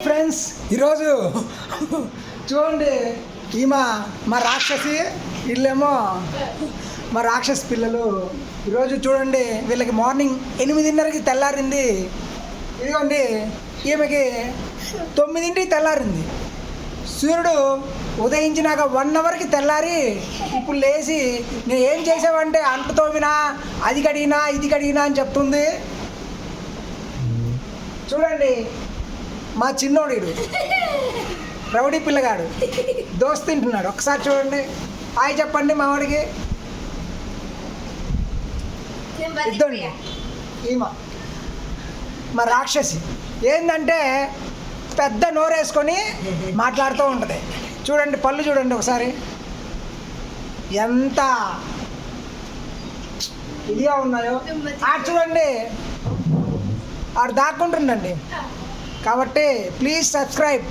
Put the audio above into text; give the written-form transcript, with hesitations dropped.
Friends ఈరోజు చూడండి ఈమె మా రాక్షసి, వీళ్ళేమో మా రాక్షసి పిల్లలు. ఈరోజు చూడండి వీళ్ళకి మార్నింగ్ 8:30కి తెల్లారింది. ఇదిగోండి ఈమెకి 9ంటికి తెల్లారింది. సూర్యుడు ఉదయించినాక 1 అవర్కి తెల్లారి ఇప్పుడు లేచి నేను ఏం చేసావంటే అంట్లు తోమినా, అది కడిగినా, ఇది కడిగినా అని చెప్తుంది. చూడండి మా చిన్నోడు రౌడీ పిల్లగాడు దోస్త్ తింటున్నాడు. ఒకసారి చూడండి, హాయ్ చెప్పండి మా వాడికి. ఇద్దండి ఈమె మా రాక్షసి ఏంటంటే పెద్ద నోరేసుకొని మాట్లాడుతూ ఉంటుంది. చూడండి పళ్ళు చూడండి ఒకసారి ఎంత ఇదిగా ఉన్నాయో. ఆడు చూడండి ఆడు దాక్కుంటుండండి. కాబట్టి ప్లీజ్ సబ్స్క్రైబ్.